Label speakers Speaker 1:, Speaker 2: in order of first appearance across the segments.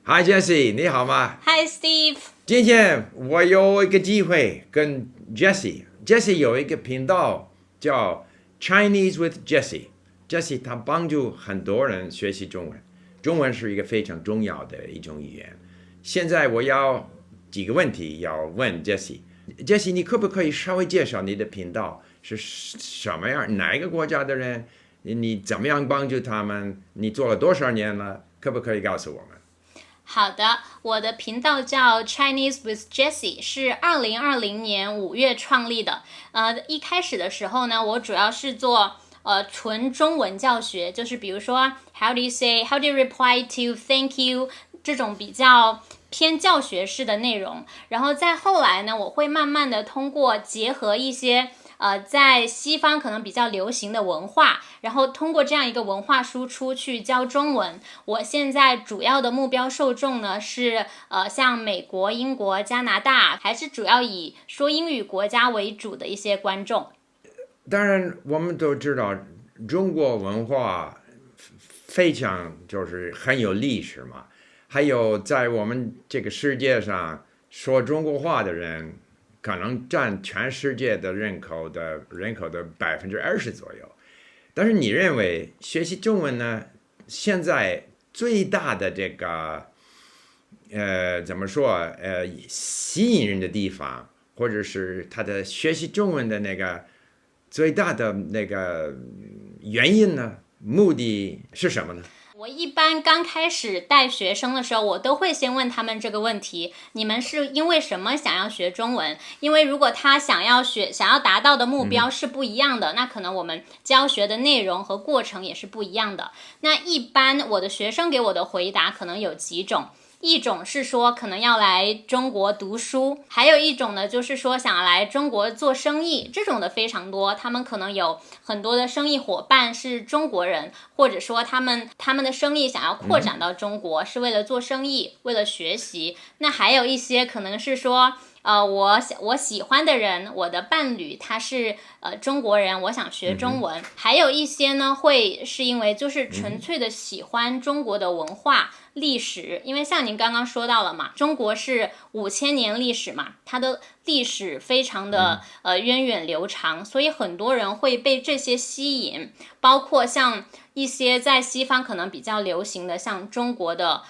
Speaker 1: Hi Jesse，你好吗？
Speaker 2: Hi Steve，
Speaker 1: 今天我有一个机会跟 Jesse 有一个频道叫 Chinese with Jesse。Jesse 他帮助很多人学习中文，中文是一个非常重要的一种语言。现在我要几个问题要问 Jesse。Jesse，你可不可以稍微介绍你的频道是什么样，哪一个国家的人？你怎么样帮助他们？你做了多少年了？可不可以告诉我们？
Speaker 2: 好的，我的频道叫 Chinese with Jessie， 是2020年5月创立的。一开始的时候呢，我主要是做纯中文教学，就是比如说 How do you say, How do you reply to Thank you 这种比较偏教学式的内容。然后再后来呢，我会慢慢的通过结合一些在西方可能比较流行的文化，然后通过这样一个文化输出去教中文。我现在主要的目标受众呢是像美国、英国、加拿大，还是主要以说英语国家为主的一些观众。
Speaker 1: 当然，我们都知道中国文化非常就是很有历史嘛，还有在我们这个世界上说中国话的人，可能占全世界的人口的20%左右。但是你认为学习中文呢？现在最大的这个怎么说吸引人的地方，或者是他的学习中文的那个最大的那个原因呢？目的是什么呢？
Speaker 2: 我一般刚开始带学生的时候，我都会先问他们这个问题：你们是因为什么想要学中文？因为如果他想要达到的目标是不一样的，那可能我们教学的内容和过程也是不一样的。那一般我的学生给我的回答可能有几种。一种是说可能要来中国读书，还有一种呢就是说想要来中国做生意，这种的非常多。他们可能有很多的生意伙伴是中国人，或者说他们的生意想要扩展到中国，是为了做生意，为了学习。那还有一些可能是说我喜欢的人，我的伴侣他是中国人，我想学中文。还有一些呢会是因为就是纯粹的喜欢中国的文化历史，因为像您刚刚说到了嘛，中国是5000年历史嘛，它的历史非常的源远流长，所以很多人会被这些吸引，包括像一些在西方可能比较流行的，像中国的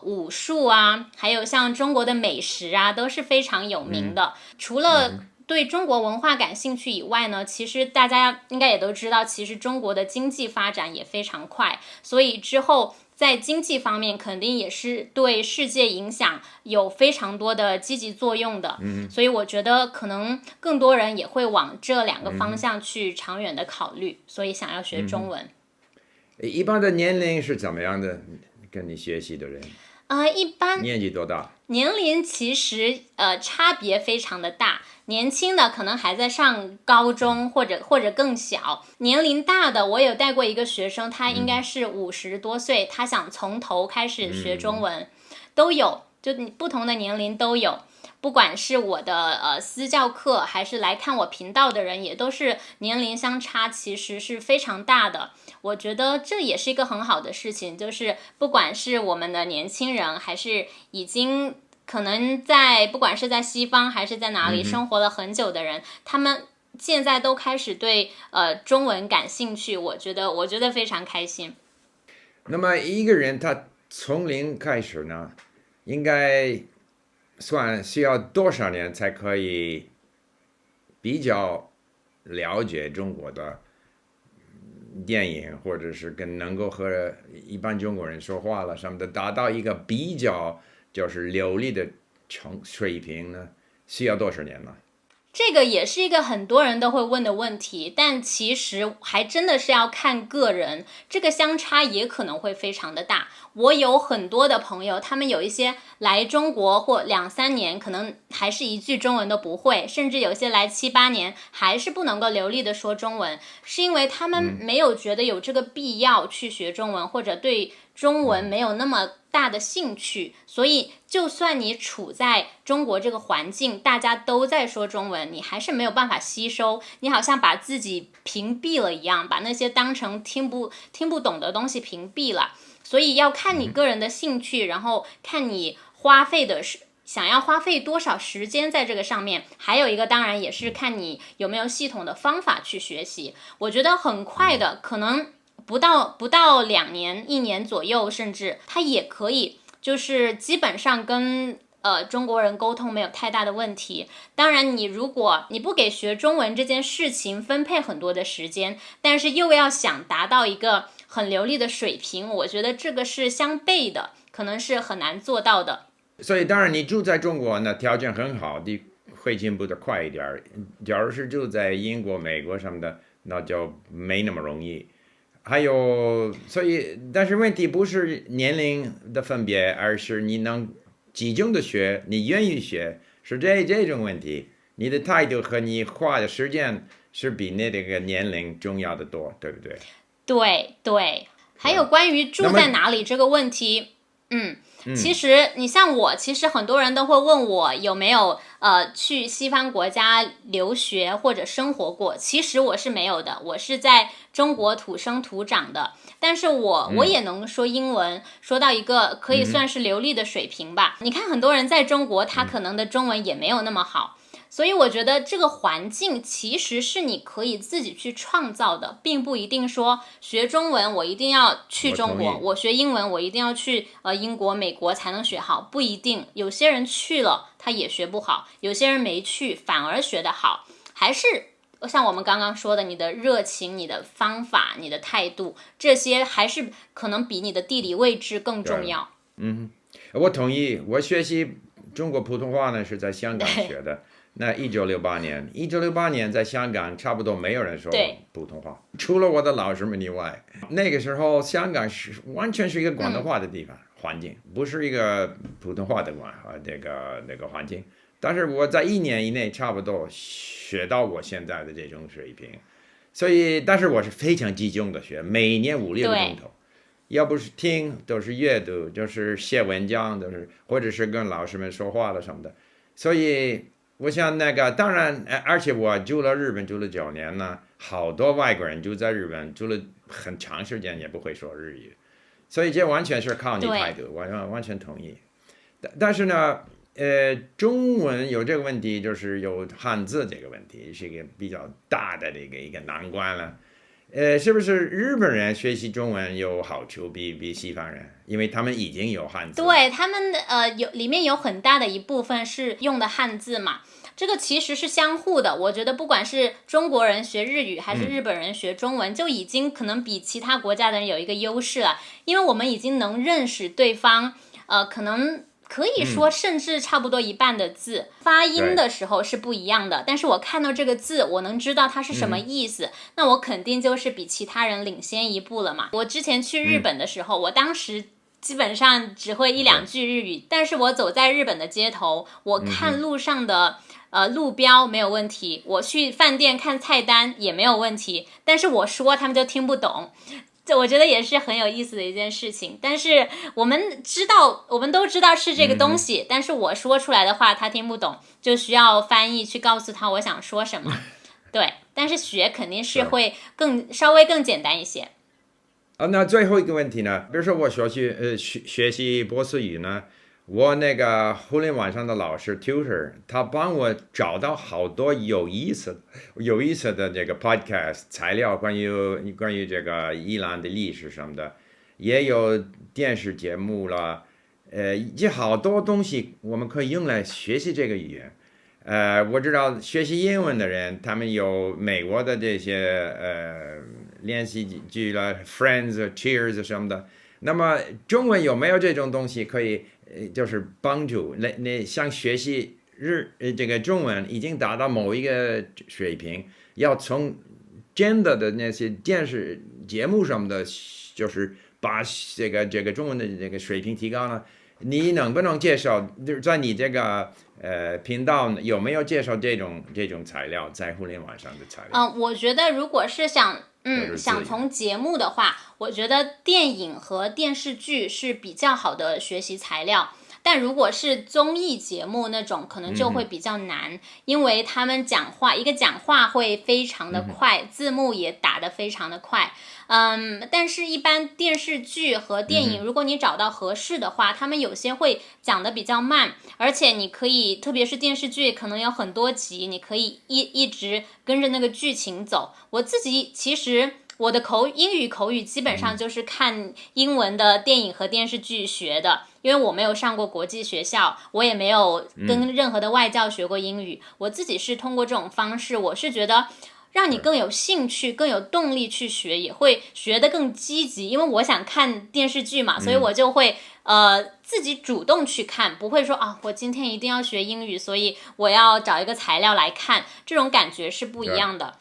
Speaker 2: 武术啊，还有像中国的美食啊，都是非常有名的。除了对中国文化感兴趣以外呢，其实大家应该也都知道，其实中国的经济发展也非常快，所以之后在经济方面肯定也是对世界影响有非常多的积极作用的。所以我觉得可能更多人也会往这两个方向去长远的考虑，所以想要学中文。
Speaker 1: 一般的年龄是怎么样的？跟你学习的人，
Speaker 2: 一般
Speaker 1: 年纪多大？
Speaker 2: 年龄其实差别非常的大，年轻的可能还在上高中或者更小，年龄大的我有带过一个学生，他应该是50多岁，他想从头开始学中文，都有，就不同的年龄都有。不管是我的私教课，还是来看我频道的人，也都是年龄相差其实是非常大的。我觉得这也是一个很好的事情，就是不管是我们的年轻人，还是已经可能不管是在西方还是在哪里生活了很久的人，他们现在都开始对中文感兴趣，我觉得非常开心。
Speaker 1: 那么一个人他从零开始呢，应该算需要多少年才可以比较了解中国的电影，或者是能够和一般中国人说话了什么的，达到一个比较就是流利的水平呢？需要多少年呢？
Speaker 2: 这个也是一个很多人都会问的问题，但其实还真的是要看个人，这个相差也可能会非常的大。我有很多的朋友，他们有一些来中国或2、3年，可能还是一句中文都不会，甚至有些来7、8年还是不能够流利的说中文，是因为他们没有觉得有这个必要去学中文，或者对中文没有那么大的兴趣，所以就算你处在中国这个环境，大家都在说中文，你还是没有办法吸收，你好像把自己屏蔽了一样，把那些当成听不懂的东西屏蔽了。所以要看你个人的兴趣，然后看你想要花费多少时间在这个上面，还有一个当然也是看你有没有系统的方法去学习。我觉得很快的，可能不到2年、1年左右，甚至它也可以，就是基本上跟中国人沟通没有太大的问题。当然，如果你不给学中文这件事情分配很多的时间，但是又要想达到一个很流利的水平，我觉得这个是相悖的，可能是很难做到的。
Speaker 1: 所以当然你住在中国呢，条件很好，你会进步的快一点。假如是住在英国、美国什么的，那就没那么容易。还有，所以但是问题不是年龄的分别，而是你能集中的学，你愿意学，是这种问题。你的态度和你花的时间是比那个年龄重要的多，对不对？
Speaker 2: 对，还有关于住在哪里这个问题，其实你像我，其实很多人都会问我有没有去西方国家留学或者生活过。其实我是没有的，我是在中国土生土长的。但是我也能说英文，说到一个可以算是流利的水平吧。你看很多人在中国，他可能的中文也没有那么好。所以我觉得这个环境其实是你可以自己去创造的，并不一定说学中文我一定要去中国，我学英文我一定要去英国、美国才能学好，不一定。有些人去了他也学不好，有些人没去反而学得好。还是像我们刚刚说的，你的热情、你的方法、你的态度，这些还是可能比你的地理位置更重要。
Speaker 1: 我同意。我学习中国普通话呢是在香港学的。那1968年在香港差不多没有人说普通话，除了我的老师们以外。那个时候香港完全是一个广东话的地方，环境不是一个普通话的那个环境。但是我在1年以内差不多学到我现在的这种水平。所以但是我是非常集中的学，每年5、6个钟头，要不是听都是阅读，就是写文章，都是或者是跟老师们说话了什么的。所以我想当然，而且我住了日本住了9年呢，好多外国人住在日本住了很长时间也不会说日语，所以这完全是靠你态度，我完全同意。但是呢，中文有这个问题，就是有汉字这个问题，是一个比较大的一个难关了。是不是日本人学习中文有好处比西方人？因为他们已经有汉字。
Speaker 2: 对，他们里面有很大的一部分是用的汉字嘛，这个其实是相互的。我觉得不管是中国人学日语还是日本人学中文，就已经可能比其他国家的人有一个优势了，因为我们已经能认识对方，可能可以说甚至差不多一半的字，发音的时候是不一样的，但是我看到这个字我能知道它是什么意思，那我肯定就是比其他人领先一步了嘛。我之前去日本的时候，我当时基本上只会1、2句日语，但是我走在日本的街头，我看路上的路标没有问题，我去饭店看菜单也没有问题，但是我说他们就听不懂。这我觉得也是很有意思的一件事情，但是我们都知道是这个东西，但是我说出来的话他听不懂，就需要翻译去告诉他我想说什么。对，但是学肯定是会稍微更简单一些。
Speaker 1: 那最后一个问题呢？比如说我学习波斯语呢，我那个互联网上的老师 tutor， 他帮我找到好多有意思的这个 podcast 材料，关于这个伊朗的历史什么的，也有电视节目了，这好多东西我们可以用来学习这个语言。我知道学习英文的人，他们有美国的这些连续剧了 ，Friends、Cheers 什么的。那么中文有没有这种东西可以就是帮助那像学习这个中文已经达到某一个水平，要从真的那些电视节目什么的，就是把这个中文的这个水平提高呢？你能不能介绍？就是在你这个频道有没有介绍这种材料，在互联网上的材料？
Speaker 2: 我觉得如果是想从节目的话，我觉得电影和电视剧是比较好的学习材料。但如果是综艺节目那种，可能就会比较难，因为他们讲话，一个讲话会非常的快，字幕也打得非常的快。但是一般电视剧和电影，如果你找到合适的话，他们有些会讲得比较慢，而且你可以，特别是电视剧可能有很多集，你可以一直跟着那个剧情走。我自己其实我的英语口语基本上就是看英文的电影和电视剧学的，因为我没有上过国际学校，我也没有跟任何的外教学过英语，我自己是通过这种方式，我是觉得让你更有兴趣更有动力去学，也会学得更积极，因为我想看电视剧嘛，所以我就会自己主动去看，不会说啊我今天一定要学英语，所以我要找一个材料来看，这种感觉是不一样的。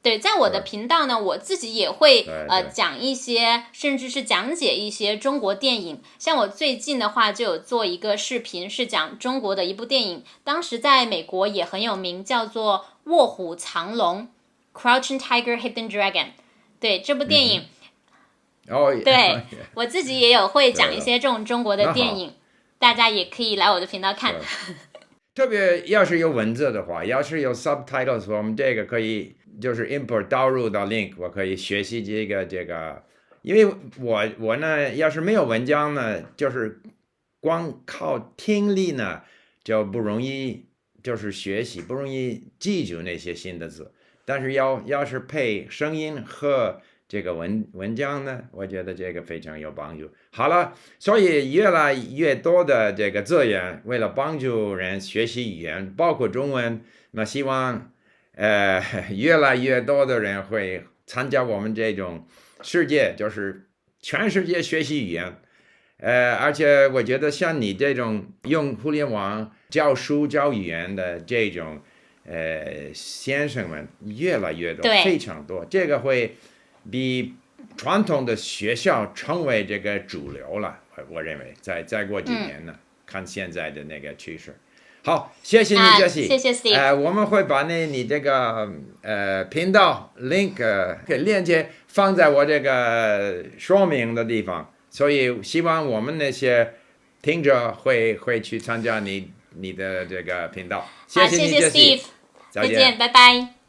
Speaker 2: 对，在我的频道呢，我自己也会讲一些，甚至是讲解一些中国电影。像我最近的话，就有做一个视频，是讲中国的一部电影，当时在美国也很有名，叫做《卧虎藏龙》（Crouching Tiger, Hidden Dragon）。对，这部电影，对我自己也有会讲一些这种中国的电影，大家也可以来我的频道看。
Speaker 1: 特别要是有文字的话，要是有 subtitles， 我们这个可以就是 import 导入到 link， 我可以学习这个，因为我呢，要是没有文章呢，就是光靠听力呢就不容易，就是学习不容易记住那些新的字，但是要是配声音和这个文章呢，我觉得这个非常有帮助。好了，所以越来越多的这个资源，为了帮助人学习语言，包括中文，那希望越来越多的人会参加我们这种世界，就是全世界学习语言。而且我觉得像你这种用互联网教书教语言的这种先生们越来越多，非常多，这个会比传统的学校成为这个主流了，我认为再过几年呢，看现在的那个趋势。好，谢谢你，Jessie。
Speaker 2: 谢谢 Steve。
Speaker 1: 我们会把你这个频道 link 链接放在我这个说明的地方，所以希望我们那些听者会去参加你的这个频道。谢谢你，
Speaker 2: Steve。再见，拜拜。